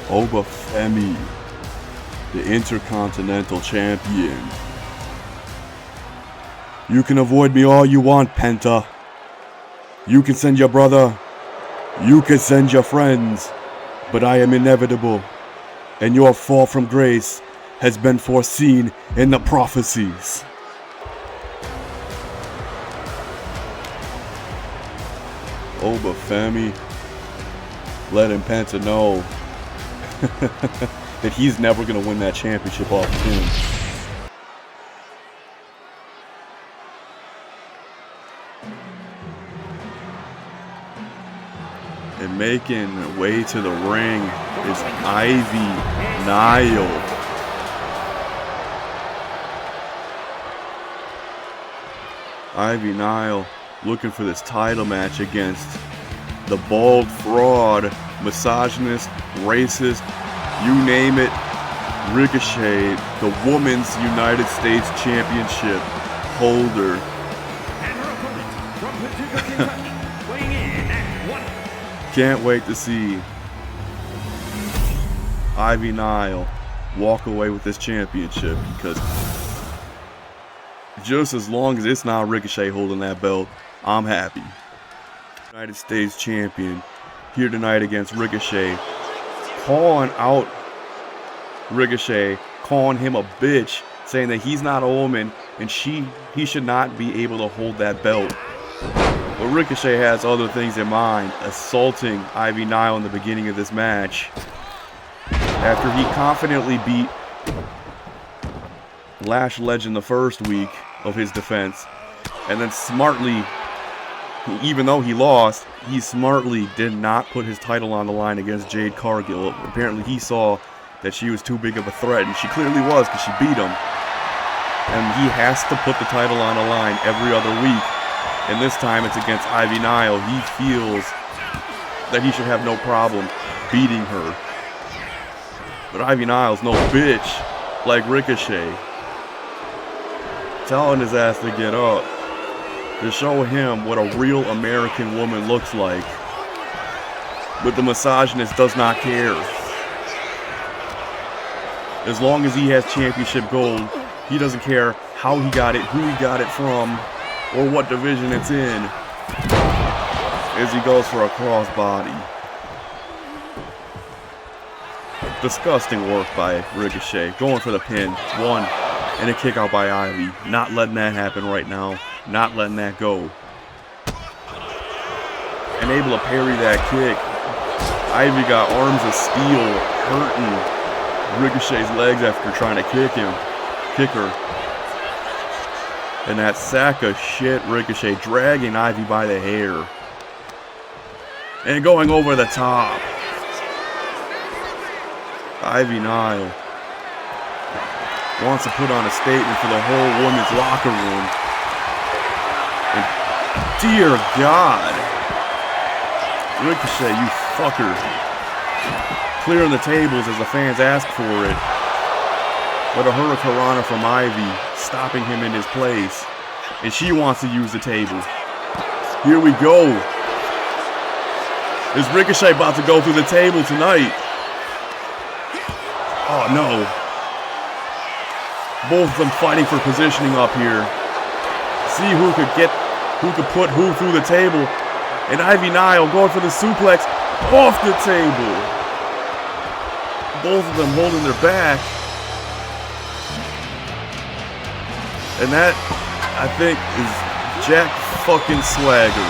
Obafemi, the Intercontinental Champion. You can avoid me all you want, Penta. You can send your brother. You can send your friends. But I am inevitable. And your fall from grace has been foreseen in the prophecies. Obafemi, letting Penta know that he's never going to win that championship off of him. And making way to the ring is Ivy Nile. Ivy Nile looking for this title match against the bald fraud, misogynist, racist, you name it, Ricochet, the Women's United States Championship holder. Can't wait to see Ivy Nile walk away with this championship, because just as long as it's not Ricochet holding that belt, I'm happy. United States Champion here tonight against Ricochet, calling out Ricochet, calling him a bitch, saying that he's not a woman and he should not be able to hold that belt. But Ricochet has other things in mind, assaulting Ivy Nile in the beginning of this match after he confidently beat Lash Legend the first week of his defense, and then smartly, even though he lost, he smartly did not put his title on the line against Jade Cargill. Apparently he saw that she was too big of a threat, and she clearly was, because she beat him. And he has to put the title on the line every other week, and this time it's against Ivy Nile. He feels that he should have no problem beating her. But Ivy Nile's no bitch like Ricochet, telling his ass to get up, to show him what a real American woman looks like. But the misogynist does not care. As long as he has championship gold, he doesn't care how he got it, who he got it from, or what division it's in, as he goes for a crossbody. Disgusting work by Ricochet, going for the pin. One, and a kick out by Ivy. Not letting that happen right now. Not letting that go. And able to parry that kick. Ivy got arms of steel, hurting Ricochet's legs after trying to kick her. And that sack of shit Ricochet dragging Ivy by the hair. And going over the top. Ivy Nile wants to put on a statement for the whole women's locker room. And dear God, Ricochet, you fucker. Clearing the tables as the fans ask for it. But a Hurricanrana from Ivy stopping him in his place. And she wants to use the table. Here we go. Is Ricochet about to go through the table tonight? Oh no. Both of them fighting for positioning up here. See who could put who through the table. And Ivy Nile going for the suplex off the table. Both of them holding their back. And that, I think, is Jack fucking Swagger.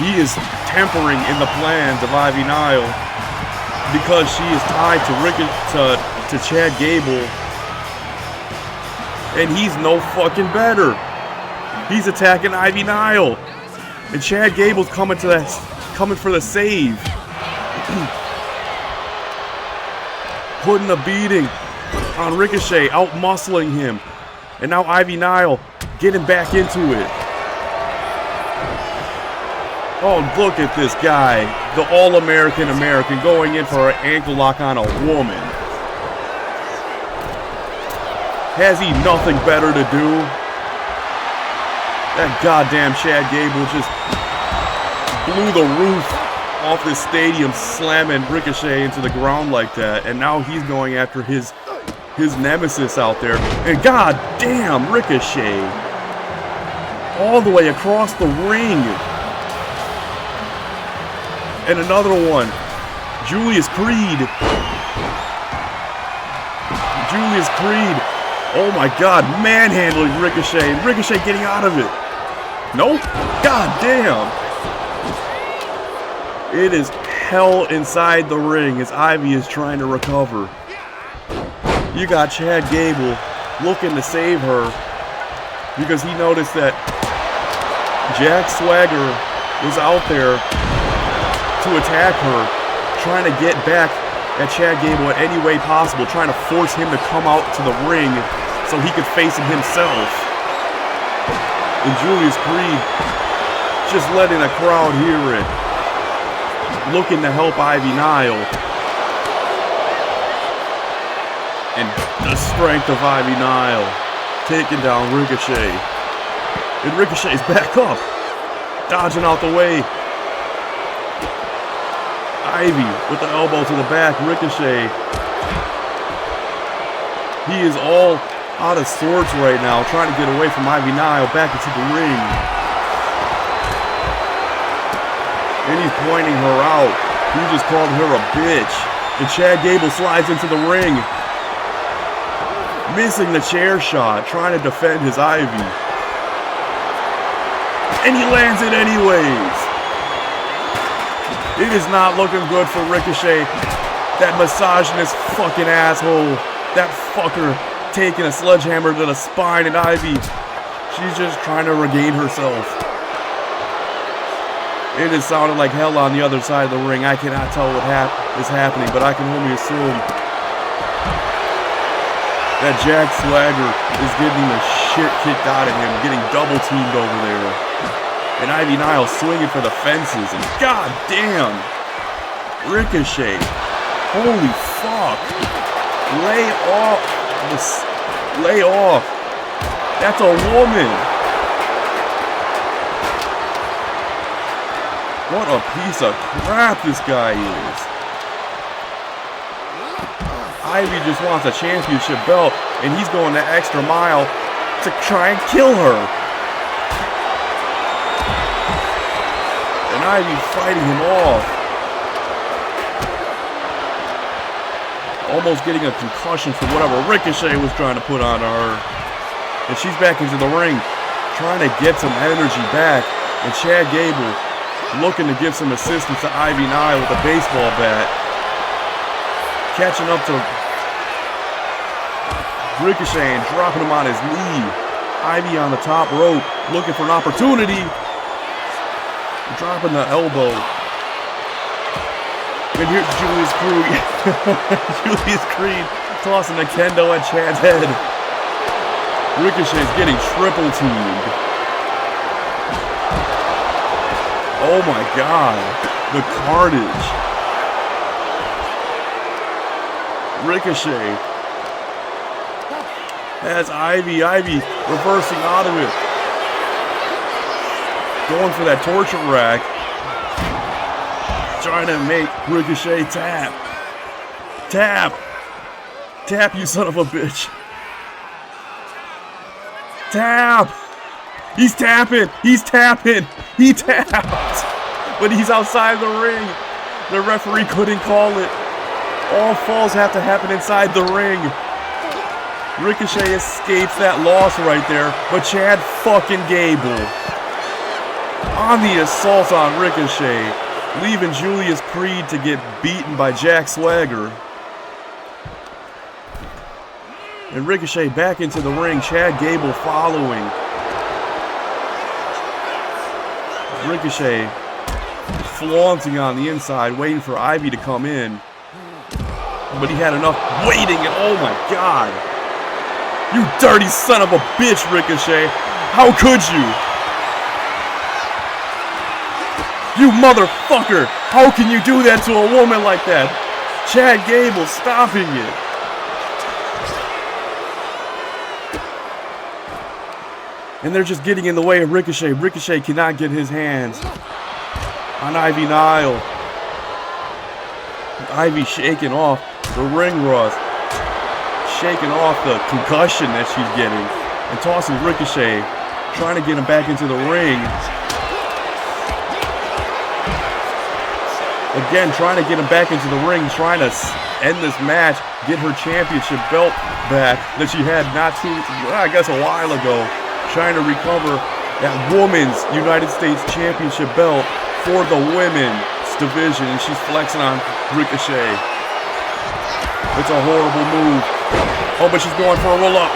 He is tempering in the plans of Ivy Nile, because she is tied to Chad Gable, and he's no fucking better. He's attacking Ivy Nile, and Chad Gable's coming for the save, putting a beating on Ricochet, out muscling him, and now Ivy Nile getting back into it. Oh, look at this guy, the all-American American, going in for an ankle lock on a woman. Has he nothing better to do? That goddamn Chad Gable just blew the roof off this stadium, slamming Ricochet into the ground like that. And now he's going after his nemesis out there. And god damn, Ricochet. All the way across the ring. And another one. Julius Creed. Julius Creed. Oh my god, manhandling Ricochet. Ricochet getting out of it. Nope. God damn. It is hell inside the ring as Ivy is trying to recover. You got Chad Gable looking to save her because he noticed that Jack Swagger was out there to attack her, trying to get back at Chad Gable in any way possible, trying to force him to come out to the ring so he could face him himself. And Julius Creed just letting the crowd hear it, looking to help Ivy Nile. And the strength of Ivy Nile taking down Ricochet. And Ricochet's back up, dodging out the way. Ivy with the elbow to the back. Ricochet. He is all out of sorts right now, trying to get away from Ivy Nile back into the ring. And he's pointing her out. He just called her a bitch. And Chad Gable slides into the ring, missing the chair shot, trying to defend his Ivy. And he lands it anyways. It is not looking good for Ricochet. That misogynist fucking asshole. That fucker taking a sledgehammer to the spine, and Ivy, she's just trying to regain herself. It has sounded like hell on the other side of the ring. I cannot tell what is happening, but I can only assume that Jack Swagger is getting the shit kicked out of him, getting double teamed over there. And Ivy Nile swinging for the fences, and god damn, Ricochet, holy fuck, lay off, lay off, that's a woman. What a piece of crap this guy is. Ivy just wants a championship belt, and he's going the extra mile to try and kill her. And Ivy fighting him off. Almost getting a concussion from whatever Ricochet was trying to put on her. And she's back into the ring, trying to get some energy back. And Chad Gable looking to give some assistance to Ivy Nile with a baseball bat. Catching up to Ricochet and dropping him on his knee. Ivy on the top rope, looking for an opportunity. Dropping the elbow. And here's Julius Creed. Julius Creed tossing a kendo at Chad's head. Ricochet's getting triple teamed. Oh my god. The carnage. Ricochet has Ivy reversing out of it. Going for that torture rack. Trying to make Ricochet tap. Tap. Tap, you son of a bitch. Tap. He's tapping. He's tapping. He tapped. But he's outside the ring. The referee couldn't call it. All falls have to happen inside the ring. Ricochet escapes that loss right there. But Chad fucking Gable on the assault on Ricochet, leaving Julius Creed to get beaten by Jack Swagger. And Ricochet back into the ring, Chad Gable following. Ricochet flaunting on the inside, waiting for Ivy to come in. But he had enough waiting, and oh my god. You dirty son of a bitch, Ricochet. How could you? You motherfucker! How can you do that to a woman like that? Chad Gable stopping it. And they're just getting in the way of Ricochet. Ricochet cannot get his hands on Ivy Nile. Ivy shaking off the ring rust, shaking off the concussion that she's getting, and tossing Ricochet, trying to get him back into the ring. Again, trying to get him back into the ring, trying to end this match, get her championship belt back that she had a while ago, trying to recover that women's United States Championship belt for the women's division, and she's flexing on Ricochet. It's a horrible move. Oh, but she's going for a roll-up.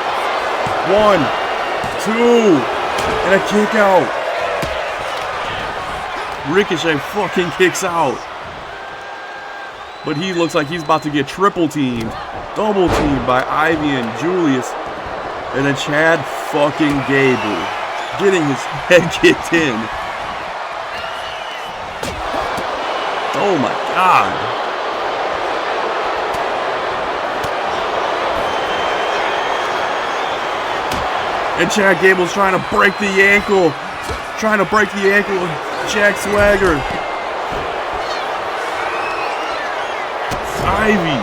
1, 2, and a kick out. Ricochet fucking kicks out. But he looks like he's about to get triple teamed, double teamed by Ivy and Julius. And then Chad fucking Gable getting his head kicked in. Oh my God. And Chad Gable's trying to break the ankle. Of Jack Swagger. Ivy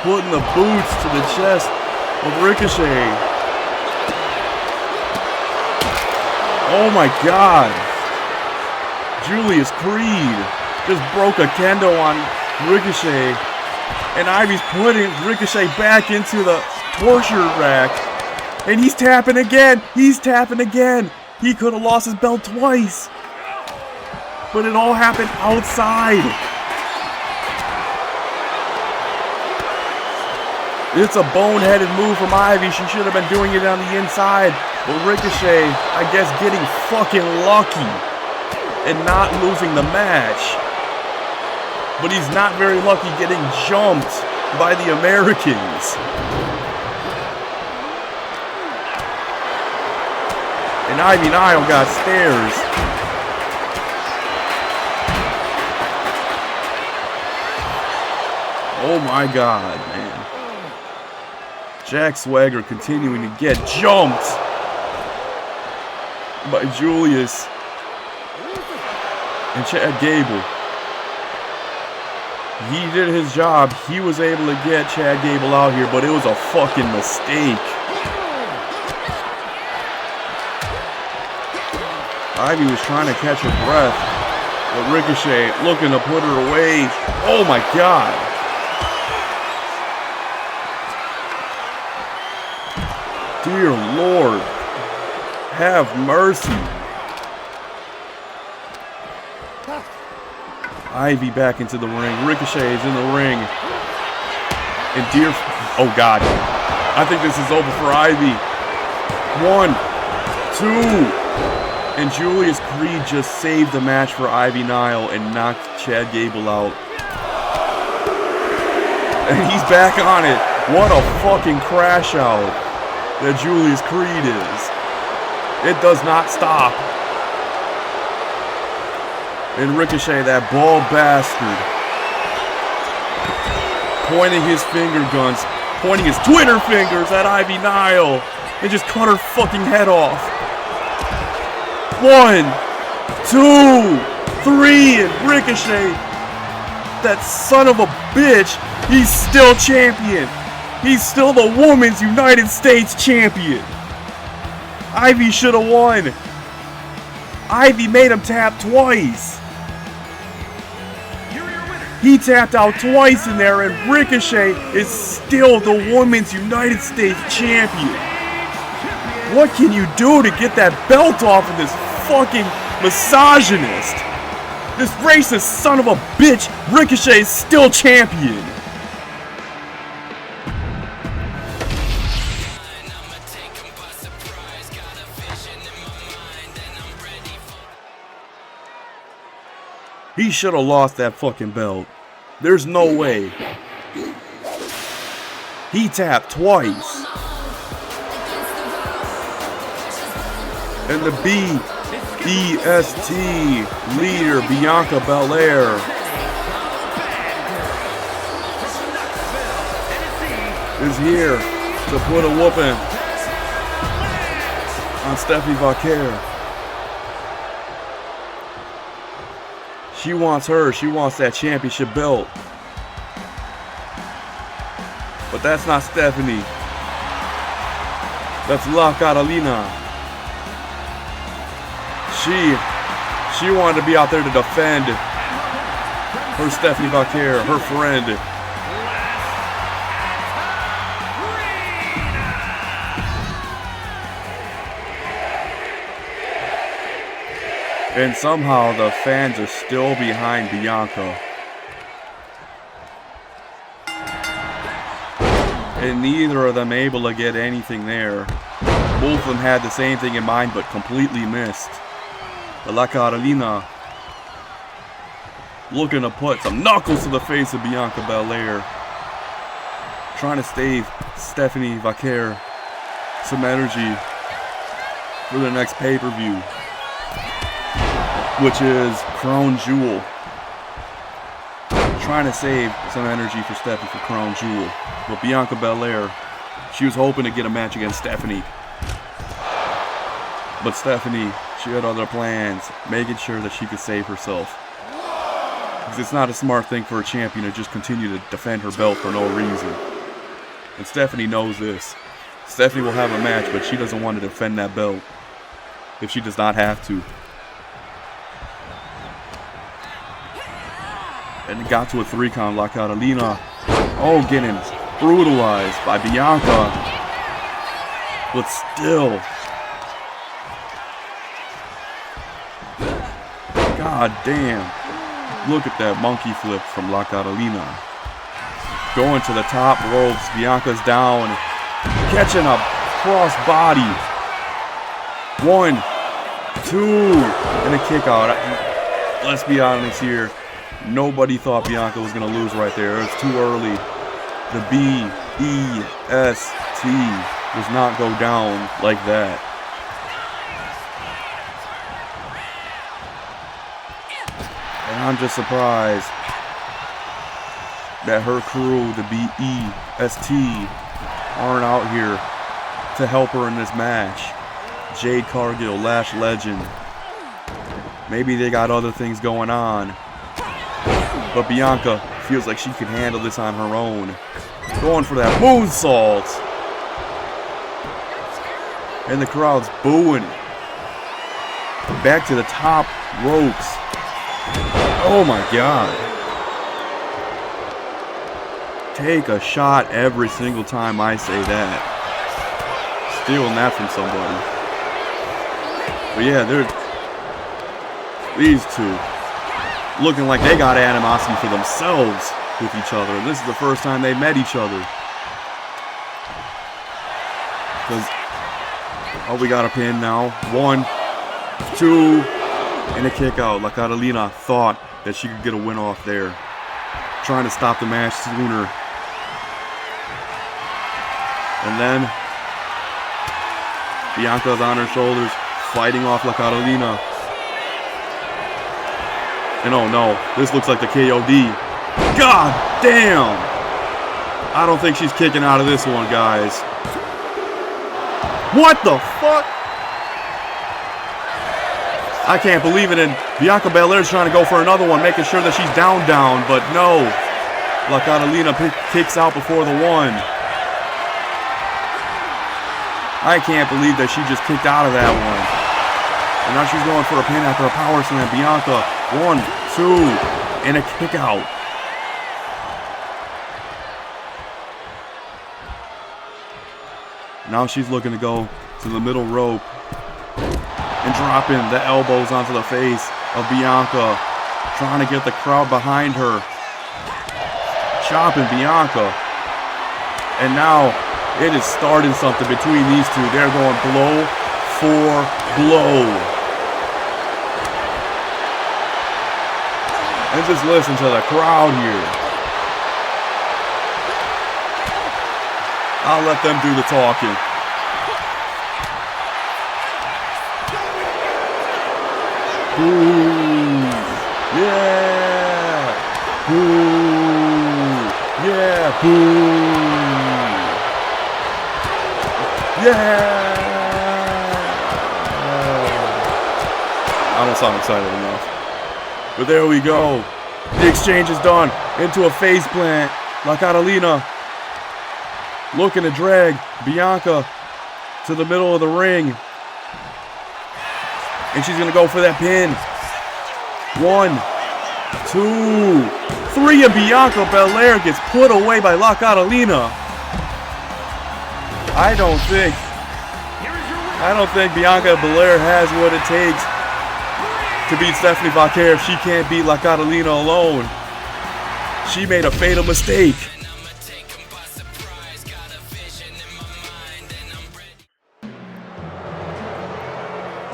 putting the boots to the chest of Ricochet. Oh my God. Julius Creed just broke a kendo on Ricochet. And Ivy's putting Ricochet back into the torture rack. And he's tapping again. He could have lost his belt twice. But it all happened outside. It's a boneheaded move from Ivy. She should have been doing it on the inside. But Ricochet, I guess, getting fucking lucky and not losing the match. But he's not very lucky getting jumped by the Americans. And Ivy Nile got stairs. Oh my God, man. Jack Swagger continuing to get jumped by Julius and Chad Gable. He did his job. He was able to get Chad Gable out here, but it was a fucking mistake. Ivy was trying to catch her breath, but Ricochet looking to put her away. Oh my God. Dear Lord, have mercy. Ivy back into the ring. Ricochet is in the ring. And oh God. I think this is over for Ivy. 1, 2. And Julius Creed just saved the match for Ivy Nile and knocked Chad Gable out. And he's back on it. What a fucking crash out that Julius Creed is. It does not stop. And Ricochet, that bald bastard, pointing his finger guns, pointing his Twitter fingers at Ivy Nile, and just cut her fucking head off. 1, 2, 3, and Ricochet, that son of a bitch, he's still champion. He's still the Women's United States Champion. Ivy should have won. Ivy made him tap twice. He tapped out twice in there, and Ricochet is still the Women's United States Champion. What can you do to get that belt off of this fucking misogynist? This racist son of a bitch, Ricochet is still champion. He should have lost that fucking belt. There's no way. He tapped twice. And the BEST leader, Bianca Belair, is here to put a whooping on Stephanie Vaquer. She wants her. She wants that championship belt. But that's not Stephanie. That's La Catalina. She wanted to be out there to defend her Stephanie Vaquer, her friend. And somehow the fans are still behind Bianca. And neither of them able to get anything there. Both of them had the same thing in mind but completely missed. La Catalina looking to put some knuckles to the face of Bianca Belair. Trying to save Stephanie Vaquer some energy for the next pay-per-view, which is Crown Jewel. Trying to save some energy for Stephanie for Crown Jewel. But Bianca Belair, she was hoping to get a match against Stephanie. But Stephanie, she had other plans, making sure that she could save herself. Because it's not a smart thing for a champion to just continue to defend her belt for no reason. And Stephanie knows this. Stephanie will have a match, but she doesn't want to defend that belt if she does not have to. And it got to a 3-count. La Catalina, oh, getting brutalized by Bianca. But still, god damn. Look at that monkey flip from La Catalina. Going to the top ropes. Bianca's down. Catching a cross body. 1, 2, and a kick out. Let's be honest here. Nobody thought Bianca was going to lose right there. It's too early. The B-E-S-T does not go down like that. And I'm just surprised that her crew, the B-E-S-T, aren't out here to help her in this match. Jade Cargill, Lash Legend. Maybe they got other things going on. But Bianca feels like she can handle this on her own. Going for that moonsault. And the crowd's booing. Back to the top ropes. Oh my god. Take a shot every single time I say that. Stealing that from somebody. But yeah, these two looking like they got animosity for themselves with each other. And this is the first time they met each other. Oh, we got a pin now. 1, 2, and a kick out. La Catalina thought that she could get a win off there. Trying to stop the match sooner. And then Bianca's on her shoulders, fighting off La Catalina. And oh no, this looks like the KOD. God damn! I don't think she's kicking out of this one, guys. What the fuck? I can't believe it. And Bianca Belair's trying to go for another one, making sure that she's down, but no. La Catalina kicks out before the 1. I can't believe that she just kicked out of that one. And now she's going for a pin after a power slam. Bianca, 1, 2, and a kick out. Now she's looking to go to the middle rope and dropping the elbows onto the face of Bianca. Trying to get the crowd behind her. Chopping Bianca. And now it is starting something between these two. They're going blow for blow. And just listen to the crowd here. I'll let them do the talking. Boo! Yeah! Boo! Yeah! Boo! Yeah! I don't sound excited enough. But there we go. The exchange is done into a face plant. La Catalina looking to drag Bianca to the middle of the ring. And she's going to go for that pin. 1, 2, 3, and Bianca Belair gets put away by La Catalina. I don't think Bianca Belair has what it takes to beat Stephanie Vaquer if she can't beat La Catalina alone. She made a fatal mistake.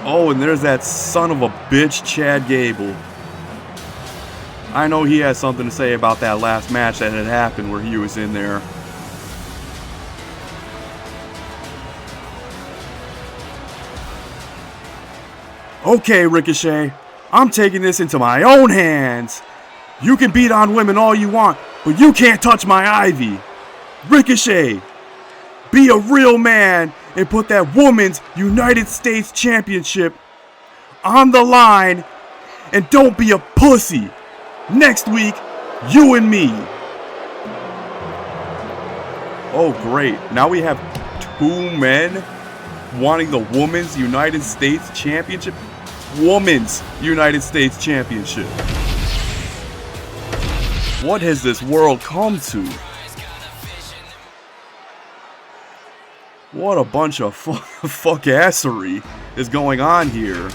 Oh, and there's that son of a bitch, Chad Gable. I know he has something to say about that last match that had happened where he was in there. Okay, Ricochet, I'm taking this into my own hands. You can beat on women all you want, but you can't touch my Ivy. Ricochet, be a real man and put that Women's United States Championship on the line, and don't be a pussy. Next week, you and me. Oh, great. Now we have 2 men wanting the Women's United States Championship. Women's United States Championship. What has this world come to? What a bunch of fuckassery is going on here.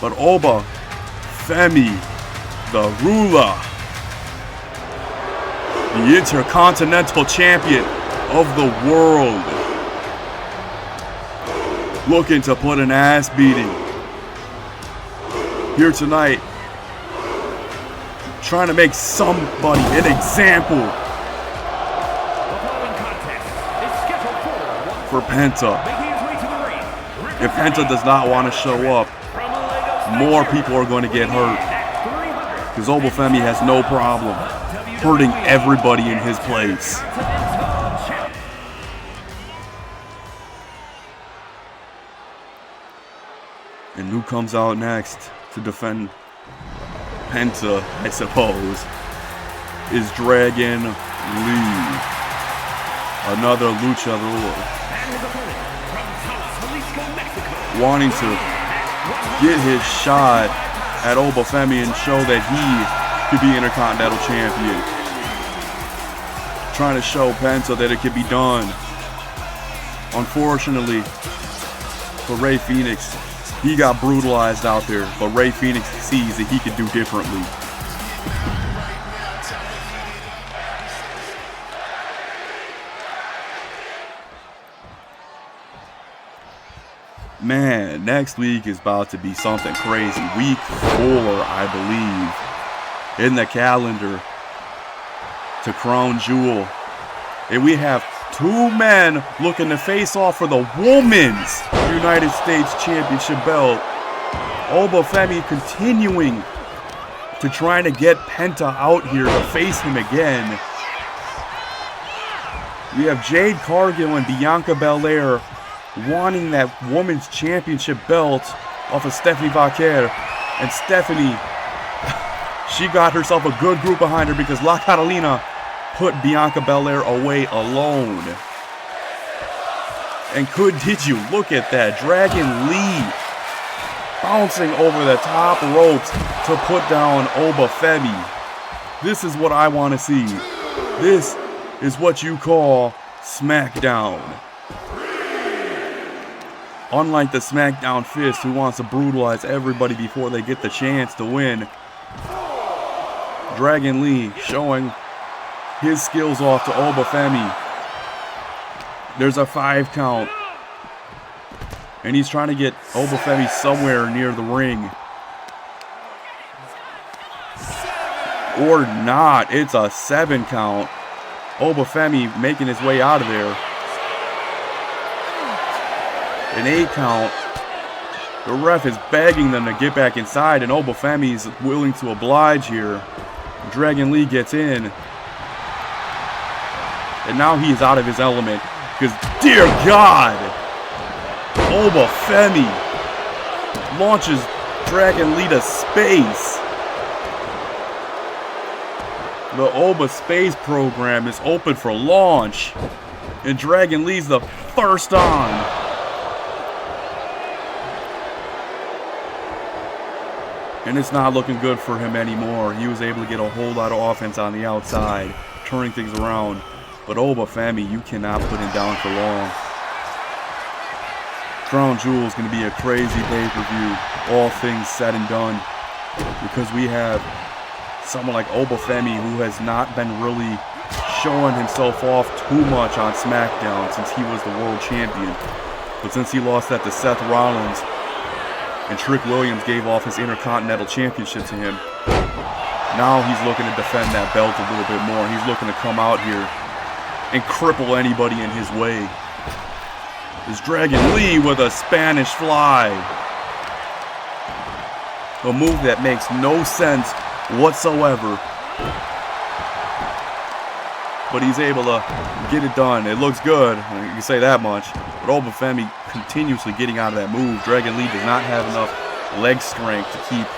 But Oba Femi, the ruler, the Intercontinental Champion of the world, looking to put an ass beating here tonight, trying to make somebody an example for Penta. If Penta does not want to show up, more people are going to get hurt, because Obafemi has no problem hurting everybody in his place. And who comes out next to defend Penta, I suppose, is Dragon Lee, another luchador, wanting to get his shot at Obafemi and show that he could be Intercontinental Champion. Trying to show Penta that it could be done. Unfortunately for Rey Fenix, he got brutalized out there, but Rey Fenix sees that he could do differently. Man, next week is about to be something crazy. Week 4, I believe, in the calendar to Crown Jewel. And we have 2 men looking to face off for the Women's United States Championship belt. Obafemi continuing to try to get Penta out here to face him again. We have Jade Cargill and Bianca Belair wanting that Women's Championship belt off of Stephanie Vaquer. And Stephanie, she got herself a good group behind her because La Catalina put Bianca Belair away alone. And did you look at that? Dragon Lee bouncing over the top ropes to put down Obafemi. This is what I want to see. This is what you call Smackdown. Unlike the Smackdown Fist, who wants to brutalize everybody before they get the chance to win, Dragon Lee showing his skills off to Obafemi. There's a 5 count. And he's trying to get Obafemi somewhere near the ring. Or not. It's a 7 count. Obafemi making his way out of there. An 8 count. The ref is begging them to get back inside, and Obafemi's willing to oblige here. Dragon Lee gets in. And now he is out of his element. Because, dear God, Obafemi launches Dragon Lee to space. The Oba Space program is open for launch. And Dragon Lee's the first on. And it's not looking good for him anymore. He was able to get a whole lot of offense on the outside, turning things around. But Oba Femi, you cannot put him down for long. Crown Jewel is going to be a crazy pay-per-view, all things said and done. Because we have someone like Oba Femi who has not been really showing himself off too much on Smackdown since he was the world champion. But since he lost that to Seth Rollins and Trick Williams gave off his Intercontinental Championship to him, now he's looking to defend that belt a little bit more. He's looking to come out here and cripple anybody in his way. There's Dragon Lee with a Spanish fly. A move that makes no sense whatsoever. But he's able to get it done. It looks good, you can say that much. But Oba Femi continuously getting out of that move. Dragon Lee does not have enough leg strength to keep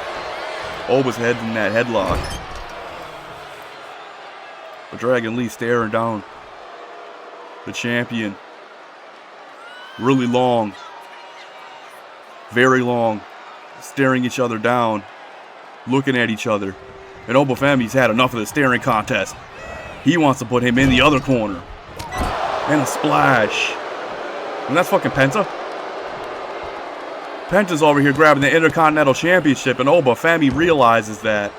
Oba's head in that headlock. But Dragon Lee staring down the champion. Really long. Very long. Staring each other down. Looking at each other. And Oba Femi's had enough of the staring contest. He wants to put him in the other corner. And a splash. And that's fucking Penta. Penta's over here grabbing the Intercontinental Championship, and Oba Femi realizes that.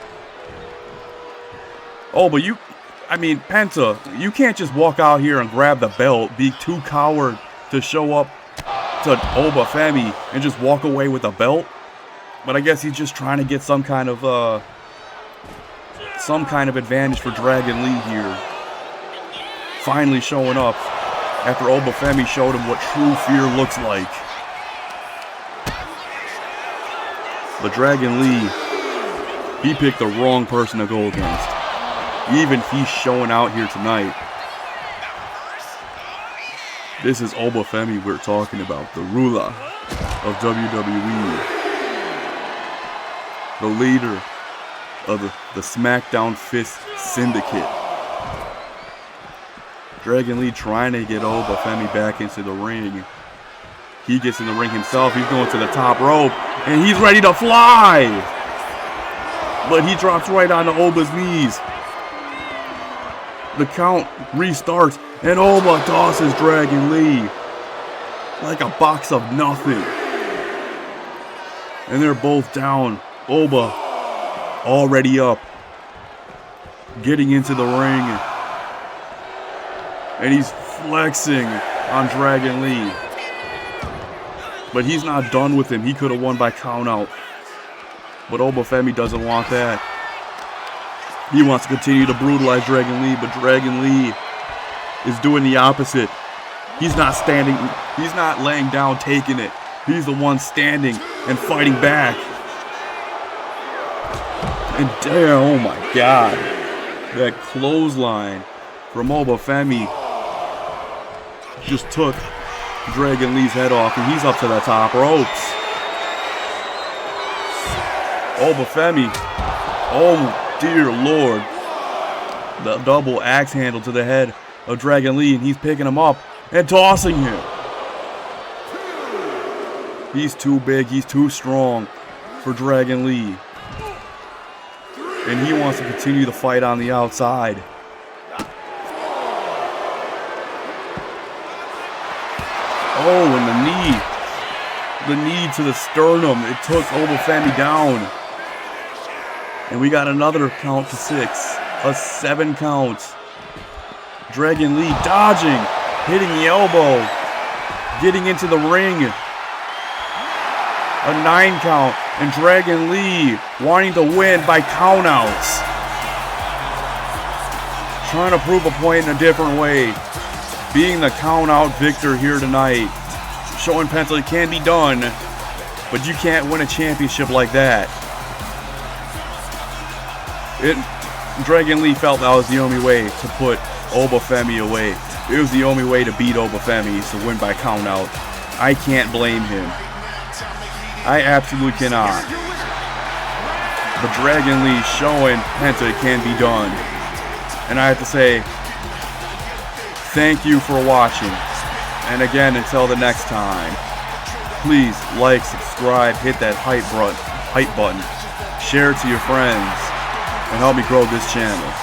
Penta, you can't just walk out here and grab the belt, be too coward to show up to Oba Femi and just walk away with the belt. But I guess he's just trying to get some kind of advantage for Dragon Lee here. Finally showing up after Oba Femi showed him what true fear looks like. But Dragon Lee, he picked the wrong person to go against. Even if he's showing out here tonight. This is Oba Femi we're talking about, the ruler of WWE. The leader of the Smackdown Fist Syndicate. Dragon Lee trying to get Oba Femi back into the ring. He gets in the ring himself. He's going to the top rope. And he's ready to fly. But he drops right onto Oba's knees. The count restarts. And Oba tosses Dragon Lee like a box of nothing. And they're both down. Oba already up. Getting into the ring. And he's flexing on Dragon Lee. But he's not done with him. He could have won by count out. But Oba Femi doesn't want that. He wants to continue to brutalize Dragon Lee. But Dragon Lee is doing the opposite. He's not standing. He's not laying down taking it. He's the one standing and fighting back. And damn, oh my God. That clothesline from Oba Femi just took Dragon Lee's head off, and he's up to the top ropes. Oba Femi, oh dear Lord. The double axe handle to the head of Dragon Lee, and he's picking him up and tossing him. He's too big, he's too strong for Dragon Lee. And he wants to continue the fight on the outside. Oh, and the knee to the sternum. It took Oba Femi down. And we got another count to 6. A 7 count. Dragon Lee dodging, hitting the elbow, getting into the ring. A 9 count, and Dragon Lee wanting to win by countouts. Trying to prove a point in a different way. Being the count-out victor here tonight. Showing Penta it can be done, but you can't win a championship like that. Dragon Lee felt that was the only way to put Oba Femi away. It was the only way to beat Oba Femi, is to win by count-out. I can't blame him. I absolutely cannot. but Dragon Lee showing Penta it can be done. And I have to say, thank you for watching. And again, until the next time, please like, subscribe, hit that hype button, share it to your friends, and help me grow this channel.